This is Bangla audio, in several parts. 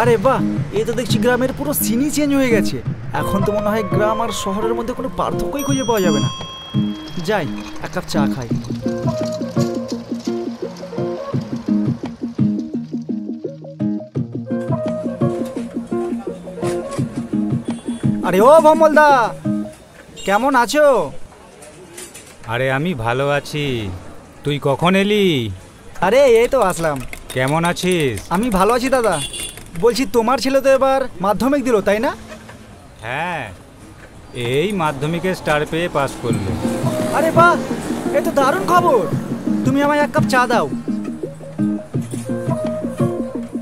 আরে বাহ, এই তো দেখছি গ্রামের পুরো সিনই চেঞ্জ হয়ে গেছে। এখন তো মনে হয় গ্রাম আর শহরের মধ্যে কোনো পার্থক্যই খুঁজে পাওয়া যাবে না। যাই এক কাপ চা খাই। আরে ও ভমলদা, কেমন আছো? আরে আমি ভালো আছি, তুই কখন এলি? আরে এই তো আসলাম। কেমন আছিস? আমি ভালো আছি দাদা। বলছি তোমার ছেলে তো এবার মাধ্যমিক দিল, তাই না? হ্যাঁ, এই মাধ্যমিকে স্টার পেয়ে পাস করলো। আরে বাহ, এ তো দারুণ খবর। তুমি আমায় এক কাপ চা দাও।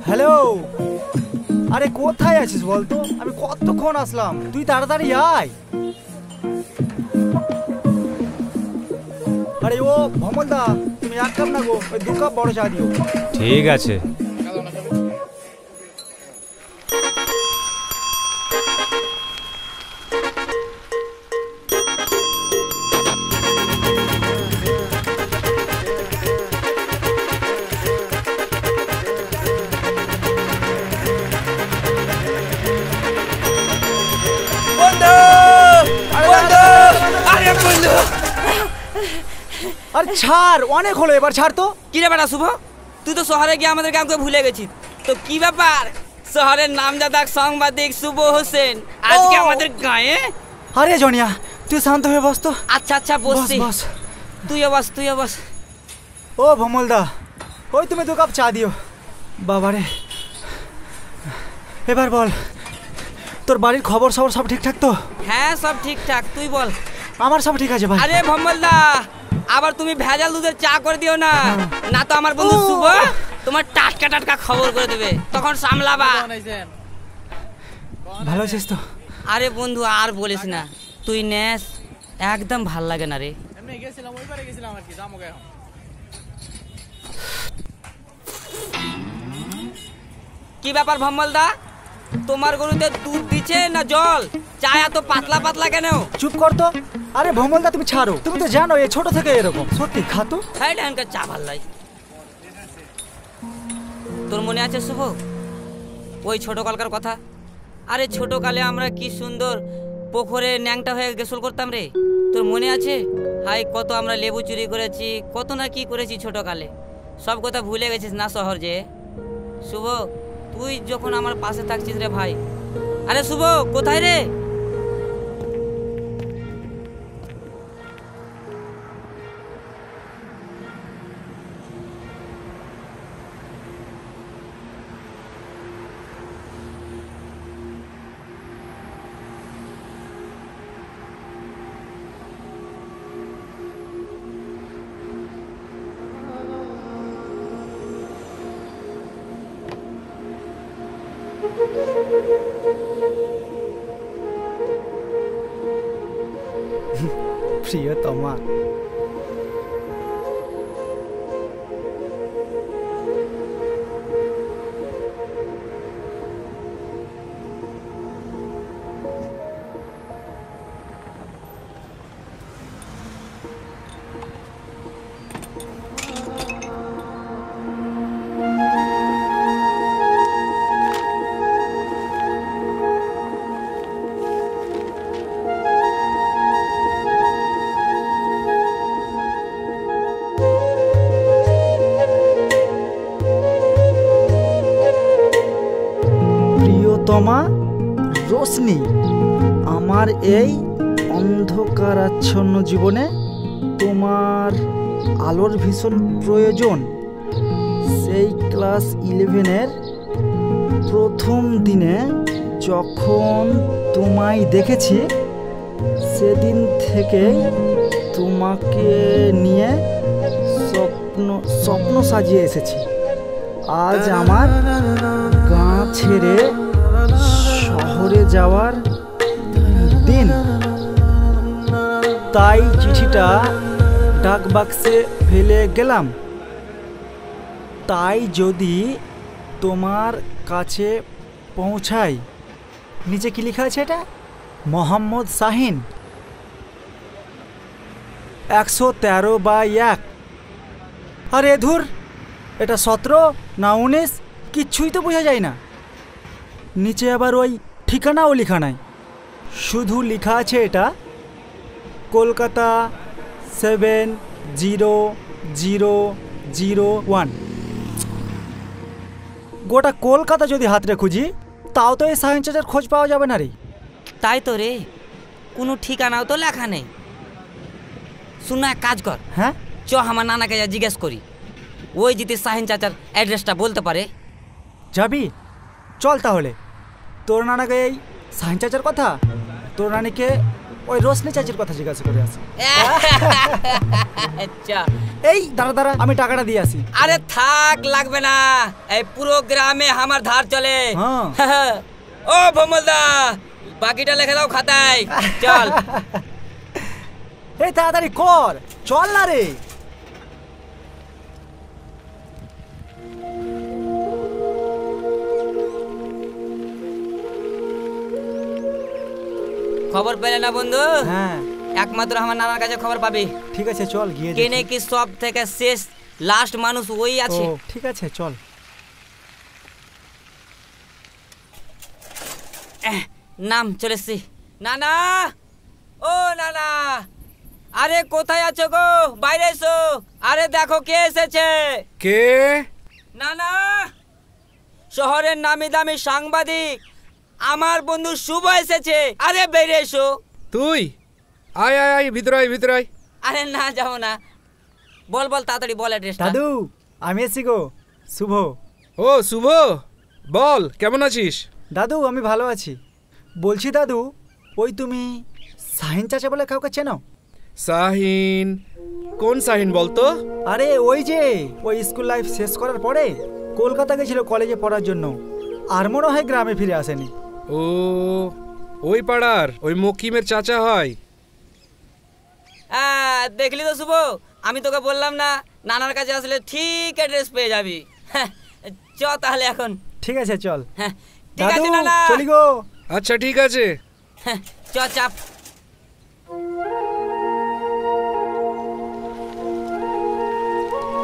হ্যালো, আরে কোথায় আছিস বলতো? আমি কতক্ষণ আসলাম, তুই তাড়াতাড়ি আয়। আরে ও ভমলদা, তুমি এক কাপ না গো, ওই 2 কাপ বড় চা দিও। ঠিক আছে। আরে ছাড়, অনেক হলো, এবার ছাড় তো। কি রে বেটা শুভ, তুই তো শহরে গিয়ে আমাদের গ্রামকে ভুলে গেছিস। তো কি ব্যাপার, শহরের নামজাদা সাংবাদিক শুভ হোসেন আজকে আমাদের গায়ে? আরে জনিয়া, তুই শান্ত হয়ে বস তো। আচ্ছা আচ্ছা বসছি, তুইও বস তুইও বস। ও ভমলদা, ওই তুমি 2 কাপ চা দিও। বাবারে, এবার বল, তোর বাড়ির খবর সব ঠিকঠাক তো? হ্যাঁ সব ঠিকঠাক, তুই বল। আমার সব ঠিক আছে ভাই। আরে ভমলদা, আবার তুমি ভেজাল দুধের চা করে দিও না, না তো আমার বন্ধু শুভ তোমার টাটকা টাটকা খবর করে দেবে, তখন সামলাবা। ভালো আছিস তো? আরে বন্ধু আর বলিস না, তুই নেস একদম ভাল লাগে না রে। কি ব্যাপার ভম্বলদা, তোমার গরুতে দুধ দিচ্ছে না জল? চা এত পাতলা পাতলা কেন? চুপ কর তো। আরে ভমলদা তুমি ছাড়ো, তুমি তো জানো এই ছোট থেকে এরকম। সত্যি খা তো। হ্যাঁ ডানকার চা ভাল লাগে। তোর মনে আছে শুভ ওই ছোটকালকার কথা? আরে ছোটকালে আমরা কি সুন্দর পুকুরে ন্যাংটা হয়ে গোসল করতাম রে, তোর মনে আছে? হাই কত আমরা লেবু চুরি করেছি, কত না কি করেছি ছোটকালে। সব কথা ভুলে গেছিস না শহর যে? শুভ তুই যখন আমার পাশে থাকছিস রে ভাই। আরে শুভ কোথায় রে? প্রিয়তমা, প্রিয়তমা রোশনি, আমার এই অন্ধকারাচ্ছন্ন জীবনে তোমার আলোর ভীষণ প্রয়োজন। সেই ক্লাস 11-এর প্রথম দিনে যখন তোমায় দেখেছি, সেদিন থেকেই তোমাকে নিয়ে স্বপ্ন সাজিয়ে এসেছি। আজ আমার গাঁ ছেড়ে শহরে যাওয়ার দিন। তাই চিঠিটা ডাক বাক্সে ফেলে গেলাম। তাই যদি তোমার কাছে পৌঁছায়। নিচে কি লেখা আছে এটা? মোহাম্মদ শাহিন, 113/1। আরে ধুর, এটা 17 না 19 কিচ্ছুই তো বোঝা যায় না। নিচে আবার ওই ঠিকানাও লেখা নাই, শুধু লেখা আছে এটা কলকাতা 70001। গোটা কলকাতা যদি হাতরে খুঁজি তাও তো এই শাহিন চাচার খোঁজ পাওয়া যাবে না রে। তাই তো রে, কোনো ঠিকানাও তো লেখা নেই। শুন, এক কাজ কর, হ্যাঁ চ আমার নানাকে যা জিজ্ঞেস করি, ওই যদি শাহিন চাচার অ্যাড্রেসটা বলতে পারে। যাবি? চল তাহলে। তোর নানাকে এই শাহিন চাচার কথা, তোর নানিকে ওই রোশনি চাচির কথা জিজ্ঞাসা করে আসি। আচ্ছা, এই দাঁড়া দাঁড়া, আমি টাকাটা দিয়ে আসি। আরে থাক, লাগবে না, এই পুরো গ্রামে আমার ধার চলে। হ্যাঁ। ও ভমলদা, বাকিটা লিখে দাও খাতায়। চল। এই তাড়াতাড়ি কর, চল না রে। খবর পেলে না বন্ধু? হ্যাঁ, একমাত্র আমার নানার কাছে খবর পাবি। ঠিক আছে চল গিয়ে কেনে কি সব থেকে শেষ লাস্ট মানুষ ওই আছে। ঠিক আছে চল। নাম চলেছি। নানা, ও নানা, আরে কোথায় আছো গো? বাইরে এসো। আরে দেখো কে এসেছে। কে? নানা, শহরের নামি দামি সাংবাদিক আমার বন্ধু শুভ এসেছে। আরে বেরিয়ে এসো। তুই আয় আয় আয়, ভিতরে আয়, ভিতরে আয়। আরে না, যাও না, বল বল তাড়াতাড়ি বল অ্যাড্রেসটা। দাদু আমি এসেছি গো, শুভ। ও শুভ, বল কেমন আছিস? দাদু আমি ভালো আছি। বলছি দাদু, ওই তুমি শাহিন চাচা বলে কাউকে চেনো? শাহিন? কোন শাহিন বলতো? আরে ওই যে ওই স্কুল লাইফ শেষ করার পরে কলকাতা গেছিল কলেজে পড়ার জন্য, আর মনে হয় গ্রামে ফিরে আসেনি। ও, ওই পাড়ার ওই মকিমের চাচা হয়। দেখলি তো শুভ, আমি তোকে বললাম না, নানার কাছে আসলে ঠিক অ্যাড্রেস পেয়ে যাবি। চ তাহলে এখন। ঠিক আছে চল। হ্যাঁ ঠিক দাদু আছে নানা, চলি গো। আচ্ছা ঠিক আছে। চ চাপ।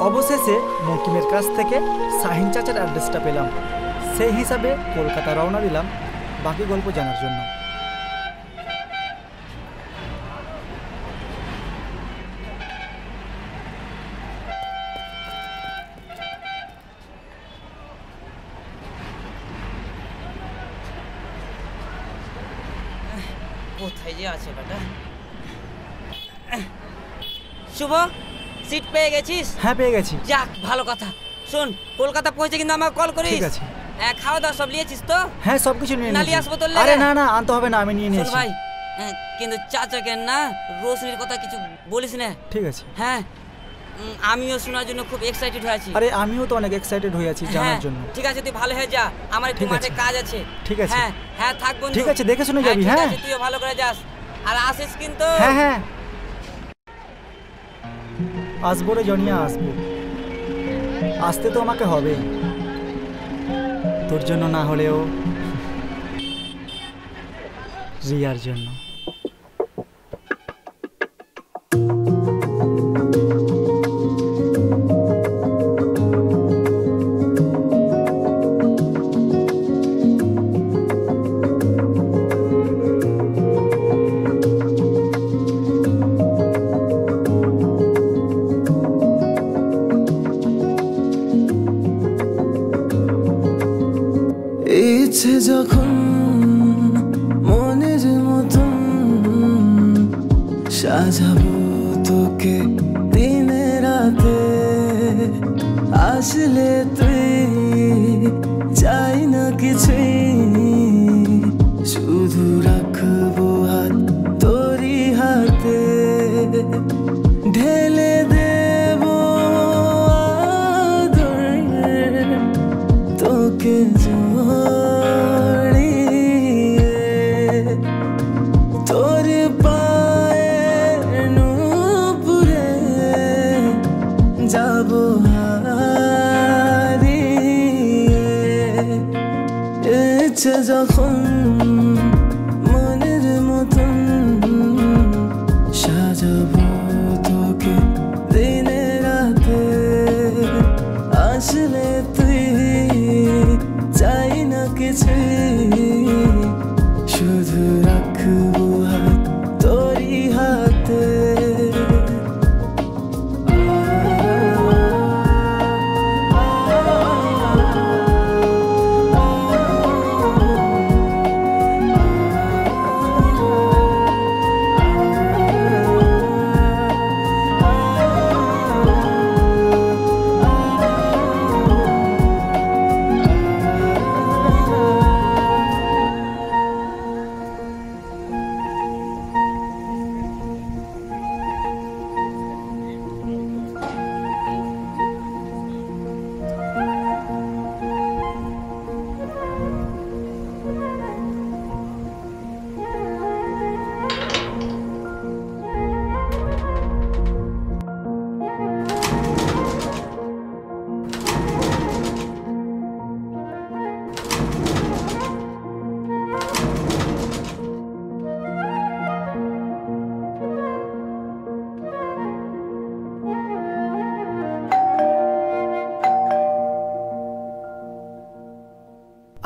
অবশেষে মকিমের কাছ থেকে শাহিন চাচার অ্যাড্রেসটা পেলাম। সেই হিসাবে কলকাতা রওনা দিলাম বাকি গল্প জানার জন্য। কোথায় যে আছে বেটা? শুভ, সিট পেয়ে গেছিস? হ্যাঁ পেয়ে গেছি। যাক, ভালো কথা। শোন, কলকাতা পৌঁছে কিন্তু আমাকে কল করিস। ঠিক আছে। খাওয়া দাওয়া সব নিয়েছিস তো? হ্যাঁ সব কিছু নিয়ে না নিয়েছি। নিয়ে আসবো তোর আরে লেগে? না না আনতে হবে না, আমি নিয়ে শোন নিয়েছি। ভাই, কিন্তু চাচাকে না রোশনির কথা কিছু বলিস না। ঠিক আছে। হ্যাঁ, আমিও শোনার জন্য খুব এক্সাইটেড হয়ে আছি। আরে আমিও তো অনেক এক্সাইটেড হয়ে আছি জানার জন্য। ঠিক আছে, তুই ভালো হয়ে যা, আমার একটু ঠিক মাঠে আছে। কাজ আছে। ঠিক আছে। হ্যাঁ হ্যাঁ, থাক বন্ধু। ঠিক আছে, দেখে শুনে যাবি। ঠিক হ্যাঁ আছে, তুইও ভালো করে যাস আর আসিস কিন্তু। হ্যাঁ হ্যাঁ আসবো রে জনিয়া, আসবো। আসতে তো আমাকে হবেই, তোর জন্য না হলেও রিয়ার জন্য। ইচ্ছে যখন মনের মতন সাজাবো তোকে দিনে রাতে, আসলে তুই চাই না কিছুই, শুধু রাখবো হাত তোরই হাতে, ঢেলে দেবো আদর যখন মনের মতন সাজাবো তোকে দিনে রাতে আসলে তুই চাই না কিছুই শুধু রাখবো হাত তোরই হাতে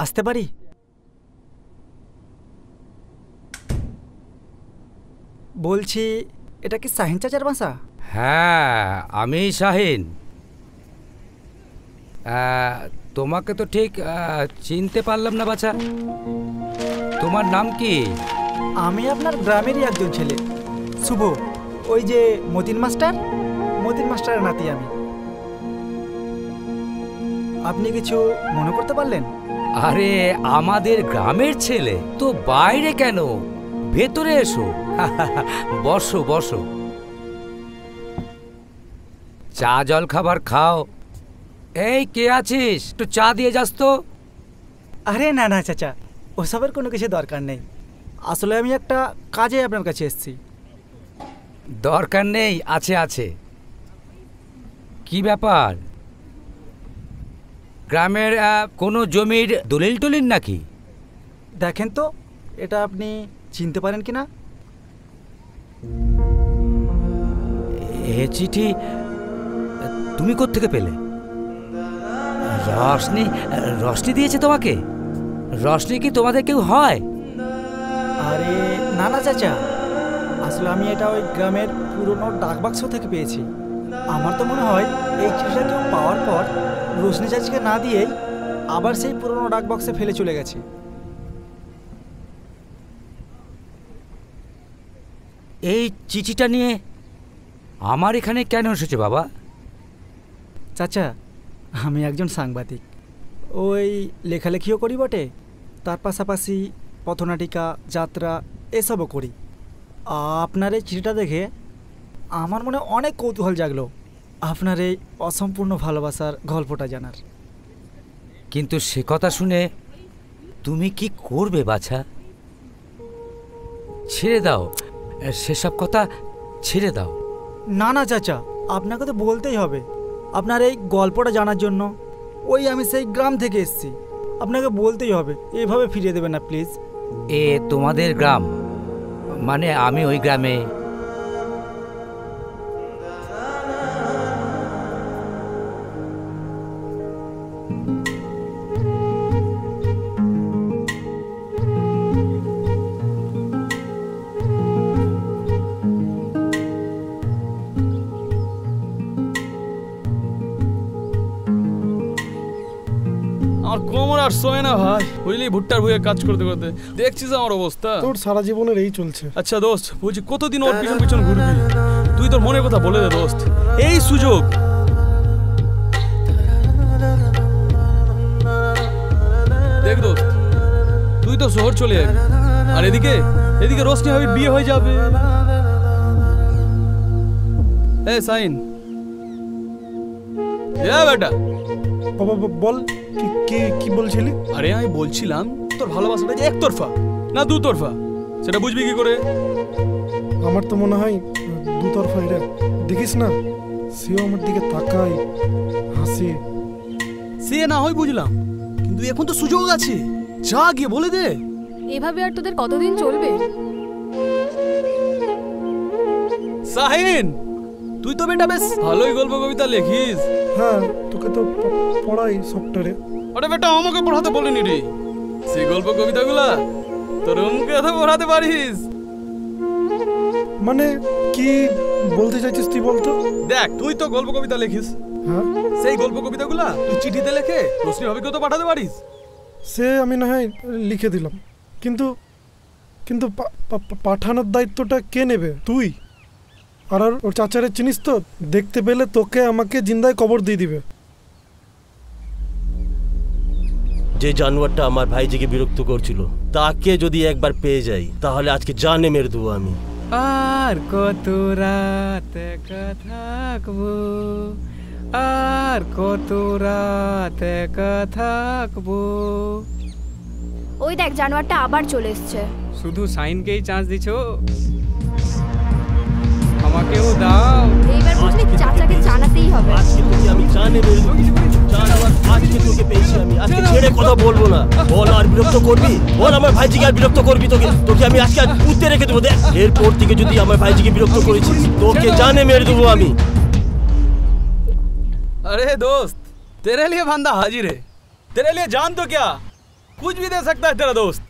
আসতে পারি? বলছি এটা কি শাহিন চাচার বাসা? হ্যাঁ, আমি শাহিন। তোমাকে তো ঠিক চিনতে পারলাম না বাছা। তোমার নাম কি? আমি আপনার গ্রামেরই একজন ছেলে, শুভ। ওই যে মতিন মাস্টারের নাতি আমি। আপনি কিছু মনে করতে পারলেন? আরে আমাদের গ্রামের ছেলে তো বাইরে কেন, ভেতরে এসো। বসো বসো, চা জল খাবার খাও। এই কে আছিস, একটু চা দিয়ে যাস তো। আরে না না চাচা, ওসবের কোনো কিছু দরকার নেই। আসলে আমি একটা কাজে আপনার কাছে এসেছি। দরকার নেই, আছে আছে। কি ব্যাপার, গ্রামের কোনো জমির দলিল টলিল নাকি? দেখেন তো এটা আপনি চিনতে পারেন কিনা। এ চিঠি তুমি কোত্থেকে পেলে? রশনি দিয়েছে তোমাকে? রশনি কি তোমাদের কেউ হয়? আরে না না চাচা, আসলে আমি এটা ওই গ্রামের পুরনো ডাকবাক্স থেকে পেয়েছি। আমার তো মনে হয় এই চিঠিটা কেউ পাওয়ার পর রোশনি চাচিকে না দিয়েই আবার সেই পুরনো ডাকবাক্সে ফেলে চলে গেছে। এই চিঠিটা নিয়ে আমার এখানে কেন এসেছে বাবা? চাচা, আমি একজন সাংবাদিক, ওই লেখালেখিও করি বটে, তার পাশাপাশি পথনাটিকা, যাত্রা এসবও করি। আপনার এই চিঠিটা দেখে আমার মনে অনেক কৌতূহল জাগলো আপনার এই অসম্পূর্ণ ভালোবাসার গল্পটা জানার। কিন্তু সে কথা শুনে তুমি কি করবে বাছা? ছেড়ে দাও, সেসব কথা ছেড়ে দাও। না না চাচা, আপনাকে তো বলতেই হবে। আপনার এই গল্পটা জানার জন্য ওই আমি সেই গ্রাম থেকে এসেছি, আপনাকে বলতেই হবে। এভাবে ফিরিয়ে দেবেন না প্লিজ। এ তোমাদের গ্রাম? মানে আমি ওই গ্রামে। আমার কোমর আর শোয় না ভাই, বুঝলি, ভুট্টার ভুয়ে কাজ করতে করতে। দেখছিস আমার অবস্থা। তোর সারা জীবনের এই চলছে। আচ্ছা দোস্ত, বলছি কতদিন ওর পিছন পিছন ঘুরবি? তুই তোর মনের কথা বলে দে দোস্ত, এই সুযোগ। দেখ দোস্ত, তুই তো শহর চলে যাবি, আর এদিকে রোশনি হাবিব বিয়ে হয়ে যাবে। এ সাইন, এ বেটা, বাবা বল, কি বলছিলি? আরে আমি বলছিলাম তোর ভালোবাসাটা যে একতরফা না দুতরফা, সেটা বুঝবি কি করে? আমার তো মনে হয় দুতরফাই রে। দেখিস না, সেও আমার দিকে তাকায়, হাসে। সে না হয় বুঝলাম, কিন্তু এখন তো সুযোগ আছে। যা গিয়ে বলে দে। এভাবে আর তোদের কতদিন চলবে? সাহিন, তুই তো বেটা বেশ ভালোই গল্প কবিতা লেখিস। হ্যাঁ, তোকে তো পড়াই সফটওয়্যারে। আরে বেটা, আমাকে পড়াতে বলিনি রে। সেই গল্প কবিতাগুলা তোর অঙ্কে তো পড়াতে পারিস। মানে কি বলতে চাইছিস তুই বলতো? দেখ, তুই তো গল্প কবিতা লেখিস। হ্যাঁ, সেই গল্প কবিতাগুলা তুই চিঠিতে লেখে রোশনি ভাবিকেও তো পাঠাতে পারিস। সে আমি না হয় লিখে দিলাম, কিন্তু কিন্তু পাঠানোর দায়িত্বটা কে নেবে? তুই। আর ওর চাচারে চিনিস তো, দেখতে পেলে তোকে আমাকে জিন্দায় কবর দিয়ে দিবে। যে জানোয়ারটা আমার ভাইজিকে বিরক্ত করছিল, তাকে যদি একবার পেয়ে যাই তাহলে আজকে জানে মেরে দেবো আমি। আর কত রাত একা থাকবো, আর কত রাত একা থাকবো। ওই দেখ, জানোয়ারটা আবার চলে এসছে। শুধু সাইনকেই চান্স দিছো, আমাকেও দাও। এইবার বুঝলি চাচাকে জানাতেই হবে। আজকে তোকে আমি জানে মেরে দেবো। জানোয়ার, আজকে তোকে পেয়েছি আমি, আজকে ছেড়ে কথা বলবো না। বল, আর বিরক্ত করবি? বল, আমার ভাইজিকে আর বিরক্ত করবি? তোকে আমি আজকে পুঁতে রেখে দেবো। দেখ, এরপর থেকে যদি আমার ভাইজিকে বিরক্ত করেছিস তোকে জানে মেরে দেবো আমি। अरे दोस्त, तेरे लिए बंदा हाजिर है। तेरे लिए जान तो क्या, कुछ भी दे सकता है तेरा दोस्त।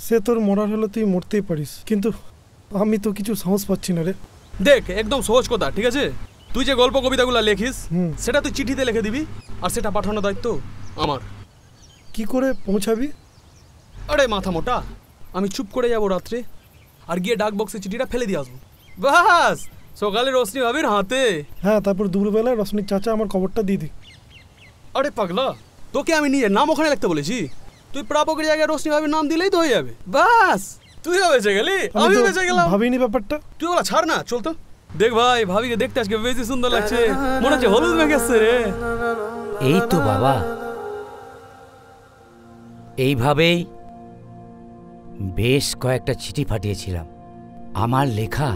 সে তোর মরার হলে তুই মরতেই পারিস, কিন্তু আমি তো কিছু সাহস পাচ্ছি না রে। দেখ, একদম সহজ কথা, ঠিক আছে? তুই যে গল্প কবিতাগুলো লেখিস হুম। সেটা তুই চিঠিতে লিখে দিবি, আর সেটা পাঠানোর দায়িত্ব আমার। কি করে পৌঁছাবি? আরে মাথা মোটা, আমি চুপ করে যাবো রাত্রে, আর গিয়ে ডাক বক্সে চিঠিটা ফেলে দিয়ে আসবো। বাস, সকালে রোশনি ভাবির হাতে। হ্যাঁ, তারপর দুপুরবেলায় রশনির চাচা আমার খবরটা দিয়ে দিই। আরে পাগলা, তোকে আমি নিজের নাম ওখানে লিখতে বলেছি? তুই প্রাপকের জায়গায় রোশনি ভাবির নাম দিলেই তো হয়ে যাবে। বাস, তুইও বেঁচে গেলি, আমি আমিও তো বেঁচে গেলাম। ভাবিনি ব্যাপারটা। তুই ওগুলা ছাড় না, চল তো। দেখ ভাই, ভাবিকে দেখতে আজকে বেশি সুন্দর লাগছে, মনে হচ্ছে হলুদ মেঘেছে রে। এই তো বাবা, এইভাবেই বেশ কয়েকটা চিঠি পাঠিয়েছিলাম। আমার লেখা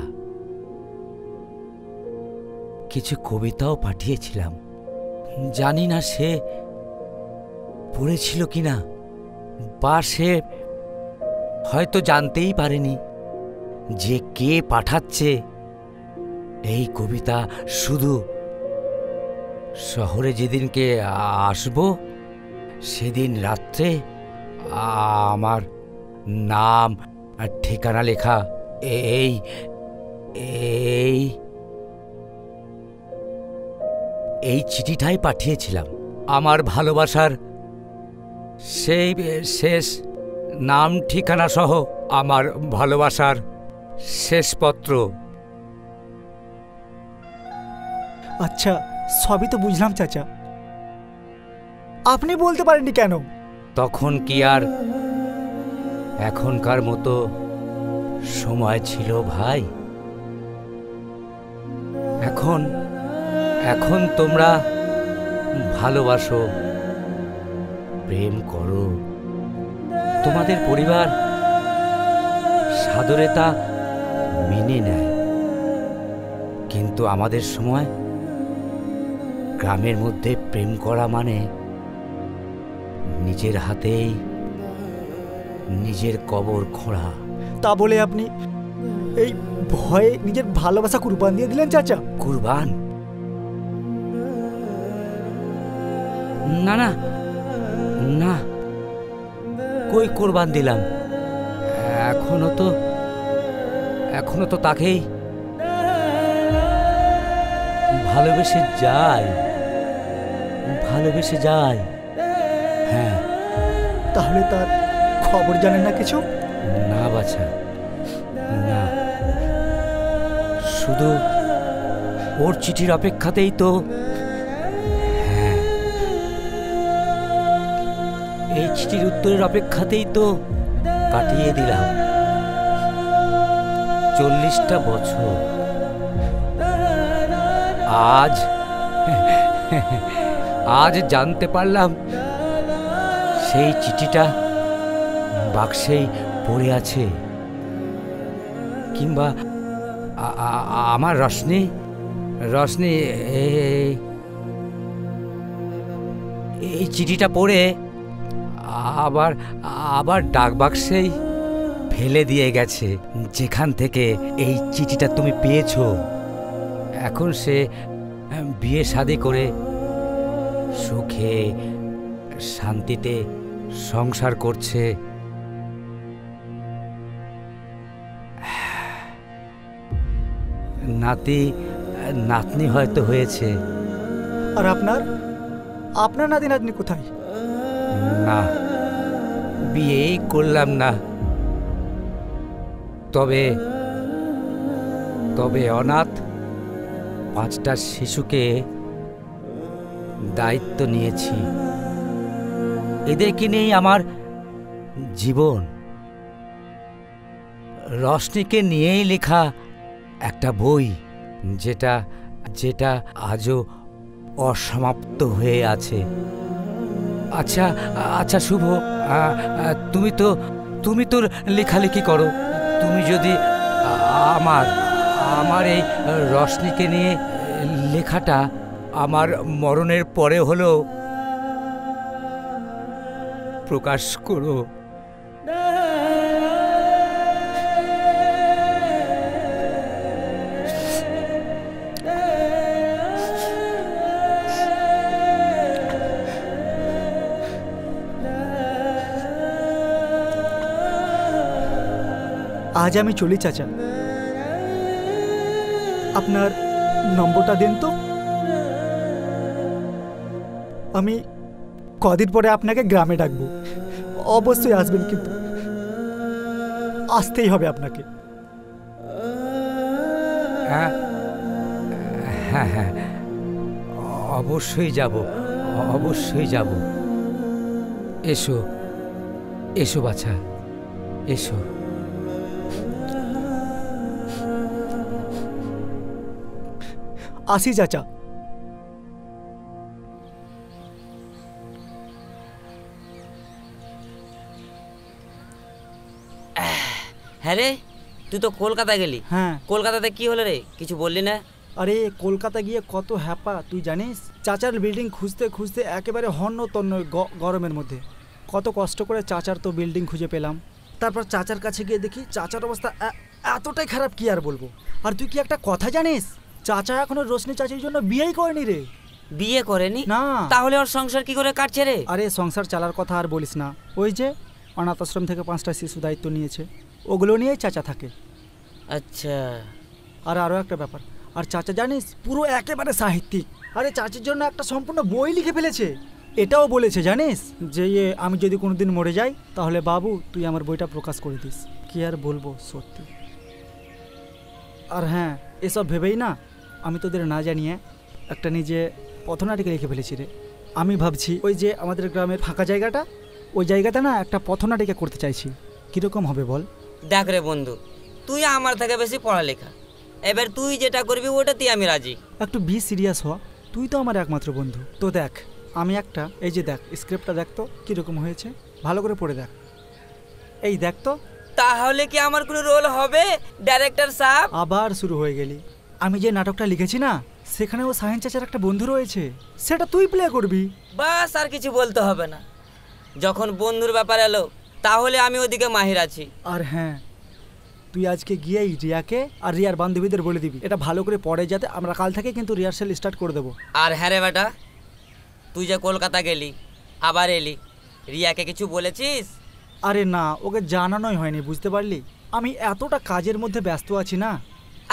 কিছু কবিতাও পাঠিয়েছিলাম। জানি না সে পড়েছিল কিনা, বা সে হয়তো জানতেই পারেনি যে কে পাঠাচ্ছে এই কবিতা। শুধু শহরে যেদিনকে আসব সেদিন রাত্রে আমার নাম আর ঠিকানা লেখা এই এই এই চিঠিটাই পাঠিয়েছিলাম। আমার ভালোবাসার সেই শেষ নাম ঠিকানা সহ আমার ভালোবাসার শেষ পত্র। আচ্ছা, সবই তো বুঝলাম চাচা, আপনি বলতে পারেননি কেন? তখন কি আর এখনকার মতো সময় ছিল ভাই? এখন এখন তোমরা ভালোবাসো, প্রেম করো, তোমাদের পরিবার সাদরে তা মেনে নেয়। কিন্তু আমাদের সময় গ্রামের মধ্যে প্রেম করা মানে নিজের হাতেই নিজের কবর খোঁড়া। তা বলে আপনি এই ভয়ে নিজের ভালোবাসা কুরবান দিয়ে দিলেন চাচা? কুরবান? না না না, কই কুরবান দিলাম? এখনো তো তাকেই ভালোবেসে যাই। হ্যাঁ। তাহলে তার খবর জানেন না কিছু? না বাছা, না, শুধু ওর চিঠির অপেক্ষাতেই তো। হ্যাঁ, এই চিঠির উত্তরের অপেক্ষাতেই তো কাটিয়ে দিলাম 40টা বছর। আজ জানতে পারলাম সেই চিঠিটা বাক্সেই পড়ে আছে। কিংবা আমার রশনি এই চিঠিটা পড়ে আবার আবার ডাক বাক্সেই ফেলে দিয়ে গেছে, যেখান থেকে এই চিঠিটা তুমি পেয়েছো। এখন সে বিয়ে শাদী করে সুখে শান্তিতে সংসার করছে। নাতি নাতনি হয়তো হয়েছে। আর আপনার আপনার নাতি নাতনি কোথায়? না, বিয়েই করলাম না। তবে তবে অনাথ 5টা শিশুকে দায়িত্ব নিয়েছি। এদেরকে নিয়েই আমার জীবন। রশনিকে নিয়েই লেখা একটা বই, যেটা যেটা আজও অসমাপ্ত হয়ে আছে। আচ্ছা আচ্ছা শুভ, তুমি তো লেখালেখি করো। তুমি যদি আমার এই রশনিকে নিয়ে লেখাটা আমার মরণের পরে হলেও প্রকাশ করো। আজ আমি চলি চাচা, আপনার নম্বরটা দেন তো। আমি কদিন পরে আপনাকে গ্রামে ডাকবো, অবশ্যই আসবেন, কিন্তু আসতেই হবে আপনাকে। হ্যাঁ হ্যাঁ হ্যাঁ, অবশ্যই যাব, অবশ্যই যাব। এসো এসো বাছা, এসো। আসি চাচা। হ্যাঁ রে, তুই তো কলকাতা গেলি। হ্যাঁ, কলকাতাতে কি হলো রে, কিছু বললি না? আরে কলকাতা গিয়ে কত হ্যাপা তুই জানিস। চাচার বিল্ডিং খুঁজতে খুঁজতে একেবারে হন্য তন্ন গরমের মধ্যে। কত কষ্ট করে চাচার তো বিল্ডিং খুঁজে পেলাম। তারপর চাচার কাছে গিয়ে দেখি চাচার অবস্থা এতটাই খারাপ, কি আর বলবো। আর তুই কি একটা কথা জানিস, চাচা এখনো রোশনি চাচির জন্য বিয়েই করেনি রে। বিয়ে করেনি? না। তাহলে ওর সংসার কি করে কাটছে রে? আরে সংসার চালার কথা আর বলিস না। ওই যে অনাথ আশ্রম থেকে 5টা শিশু দায়িত্ব নিয়েছে, ওগুলো নিয়েই চাচা থাকে। আচ্ছা। আর আরও একটা ব্যাপার, আর চাচা জানিস পুরো একেবারে সাহিত্যিক। আরে চাচির জন্য একটা সম্পূর্ণ বই লিখে ফেলেছে। এটাও বলেছে জানিস যে আমি যদি কোনোদিন মরে যাই তাহলে বাবু তুই আমার বইটা প্রকাশ করে দিস। কি আর বলবো সত্যি। আর হ্যাঁ, এসব ভেবেই না আমি তোদের না জানিয়ে একটা নিজে পথনাটিকা লিখে ফেলেছি রে। আমি ভাবছি ওই যে আমাদের গ্রামের ফাঁকা জায়গাটা, ওই জায়গাটা না একটা পথনাটিকা করতে চাইছি। কীরকম হবে বল? দেখ রে বন্ধু, তুই আমার থেকে বেশি পড়ালেখা, এবার তুই যেটা করবি ওটাতেই আমি রাজি। একটু বি সিরিয়াস হ, তুই তো আমার একমাত্র বন্ধু। তো দেখ, আমি একটা এই যে দেখ স্ক্রিপ্টটা দেখ তো কীরকম হয়েছে, ভালো করে পড়ে দেখ। এই দেখ তো। তাহলে কি আমার কোনো রোল হবে ডাইরেক্টর সাহেব? আবার শুরু হয়ে গেলি। আমি যে নাটকটা লিখেছি না, সেখানে ও সাহেন চাচার একটা বন্ধু রয়েছে, সেটা তুই প্লে করবি। বাস, আর কিছু বলতে হবে না। যখন বন্ধুর ব্যাপার এলো তাহলে আমি ওদিকে মাহির আছি। আর হ্যাঁ, তুই আজকে গিয়েই রিয়াকে আর রিয়ার বান্ধবীদের বলে দিবি এটা ভালো করে পড়ে, যাতে আমরা কাল থেকে কিন্তু রিহার্সাল স্টার্ট করে দেবো। আর হ্যাঁ রে বেটা, তুই যে কলকাতা গেলি আবার এলি, রিয়াকে কিছু বলেছিস? আরে না, ওকে জানানোই হয়নি, বুঝতে পারলি। আমি এতটা কাজের মধ্যে ব্যস্ত আছি না।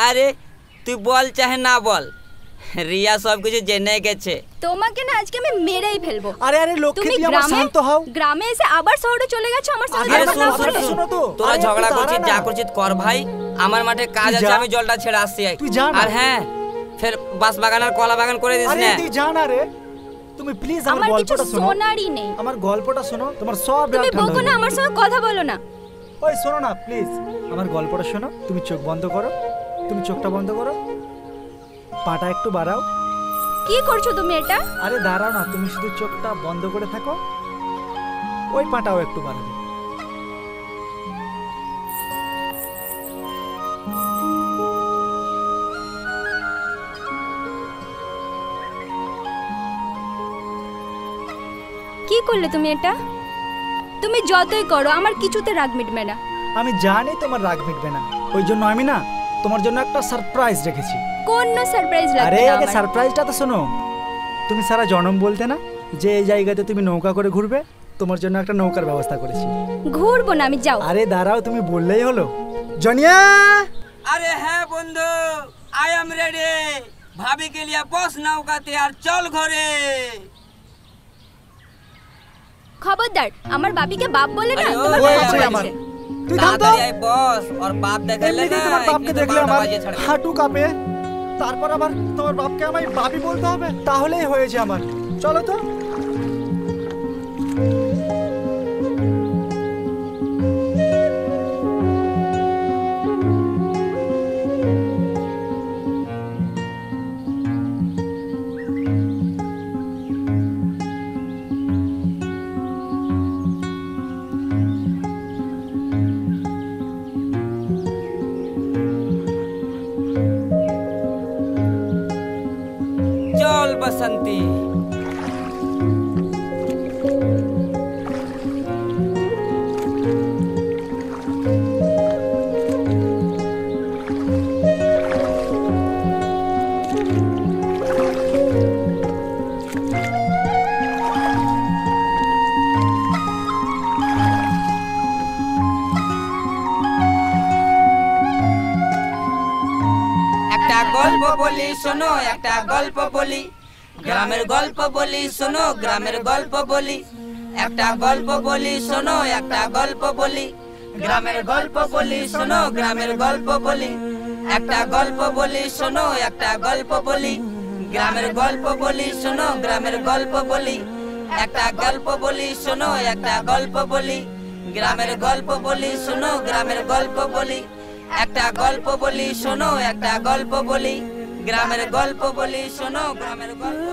আরে তুই বল চাহে না বল, রিয়া সব কিছু জেনে গেছে। তোমাকে না আজকে আমি মেরেই ফেলবো। আরে আরে লক্ষ্মী, তুই আমার শান্ত হও। গ্রামে এসে আবার শহরে চলে গেছো আমার সঙ্গে আরে দেখা না করে। শোনো তো, তোরা ঝগড়া করছিস, যা করছিস কর ভাই। আমার মাঠে কাজ আছে, আমি জলটা ছেড়ে আসছি। আর হ্যাঁ, ফের বাস বাগান আর কলা বাগান করে দিস না। আরে তুই জানা রে, তুমি প্লিজ আমার গল্পটা শোনো। সোনারই নেই, আমার গল্পটা শোনো, তোমার সব তুমি বকো না, আমার সঙ্গে কথা বলো না। ওই শোনো না প্লিজ, আমার গল্পটা শোনো। তুমি চোখ বন্ধ করো, তুমি চোখটা বন্ধ করো, পাটা একটু বাড়াও। কি করছো তুমি এটা? আরে দাঁড়াও না, তুমি শুধু চোখটা বন্ধ করে থাকো, ওই পাটাও একটু বাড়াবে। কি করলে তুমি এটা? তুমি যতই করো আমার কিছুতে রাগ মিটবে না। আমি জানি তোমার রাগ মিটবে না, ওই জন্য আমি না তোমার জন্য একটা সারপ্রাইজ রেখেছি। কোন সারপ্রাইজ লাগবে? আরে সারপ্রাইজটা তো শোনো। তুমি সারা জনম বলতে না যে এই জায়গাতে তুমি নৌকা করে ঘুরবে, তোমার জন্য একটা নৌকার ব্যবস্থা করেছি। ঘুরবো না আমি, যাও। আরে দাঁড়াও, তুমি বললেই হলো। জনিয়া! अरे है बंधु, आई एम रेडी। भाभी के लिए बस नौकाते আর চল ঘরে। খবরদার, আমার বাপিকে বাপ বলে না, আরে ও, তোমার ওই বাপ আছে বলেছে। আমার। তুই থাম তো। তাড়াতাড়ি আয় বস, और बाप देखले এমনিতেই না তোমার বাপকে দেখলে আমার হাঁটু কাঁপে, তারপর আবার তোমার বাপকে আমায় বাপি বলতে হবে? তাহলেই হয়েছে আমার। চলো তো। चल बसंती। একটা গল্প বলি শোনো, একটা গল্প বলি, গ্রামের গল্প বলি শোনো, গ্রামের গল্প বলি। একটা গল্প বলি শোনো, একটা গল্প বলি, গ্রামের গল্প বলি শোনো, গ্রামের গল্প বলি। একটা গল্প বলি শোনো, একটা গল্প বলি, গ্রামের গল্প বলি শোনো, গ্রামের গল্প বলি। একটা গল্প বলি শোনো, একটা গল্প বলি, গ্রামের গল্প বলি শোনো, গ্রামের গল্প বলি। একটা গল্প বলি শোনো, একটা গল্প বলি, গ্রামের গল্প বলি শোনো, গ্রামের গল্প।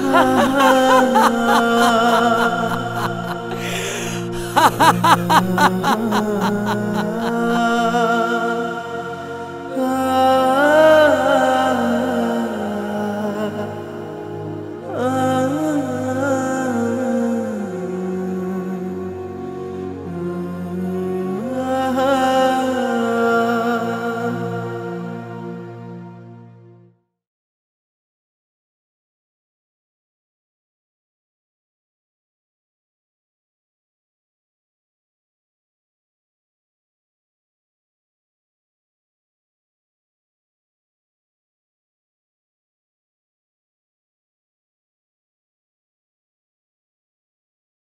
Ha ha ha ha!